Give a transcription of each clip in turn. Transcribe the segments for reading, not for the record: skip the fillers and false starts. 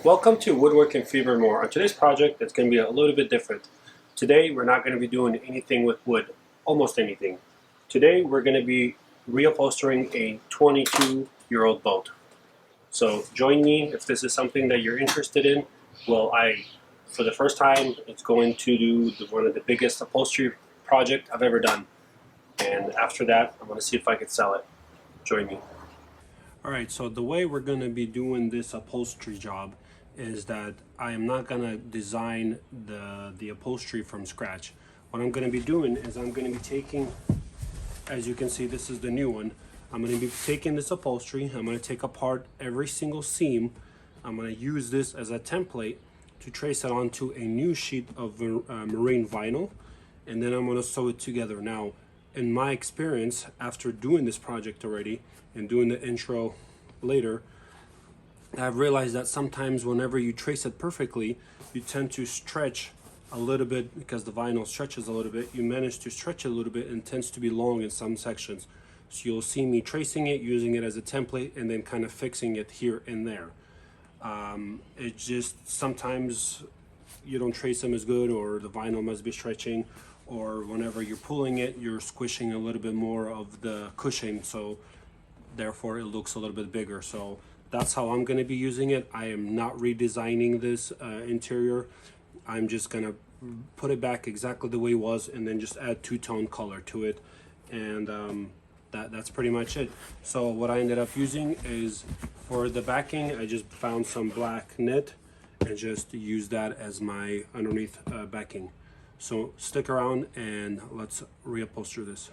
Welcome to Woodworking Fever More. On today's project, it's going to be a little bit different. Today, we're not going to be doing anything with wood, almost anything. Today, we're going to be reupholstering a 22-year-old boat. So join me if this is something that you're interested in. Well, for the first time, it's going to do one of the biggest upholstery project I've ever done. And after that, I'm going to see if I can sell it. Join me. Alright, so the way we're going to be doing this upholstery job is that I am not going to design the upholstery from scratch. What I'm going to be doing is I'm going to be taking, as you can see, this is the new one. I'm going to be taking this upholstery, I'm going to take apart every single seam. I'm going to use this as a template to trace it onto a new sheet of marine vinyl, and then I'm going to sew it together. Now, in my experience, after doing this project already and doing the intro later, I've realized that sometimes whenever you trace it perfectly, you tend to stretch a little bit because the vinyl stretches a little bit. You manage to stretch it a little bit and tends to be long in some sections. So you'll see me tracing it, using it as a template, and then kind of fixing it here and there. It just sometimes you don't trace them as good, or the vinyl must be stretching, or whenever you're pulling it, you're squishing a little bit more of the cushion, so therefore it looks a little bit bigger. So that's how I'm going to be using it. I am not redesigning this interior. I'm just going to put it back exactly the way it was and then just add two-tone color to it, and that's pretty much it. So what I ended up using is, for the backing, I just found some black knit and just use that as my underneath backing. So stick around and let's reupholster this.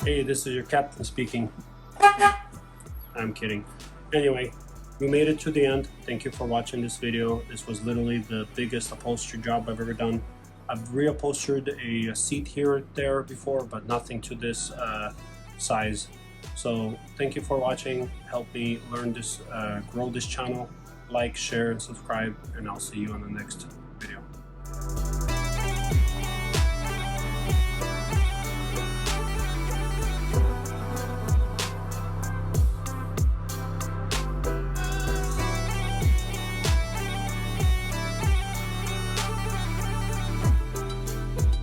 Hey, this is your captain speaking. I'm kidding. Anyway, we made it to the end. Thank you for watching this video. This was literally the biggest upholstery job I've ever done. I've reupholstered a seat here or there before, but nothing to this size. So thank you for watching. Help me learn this, grow this channel. Like, share, and subscribe, and I'll see you on the next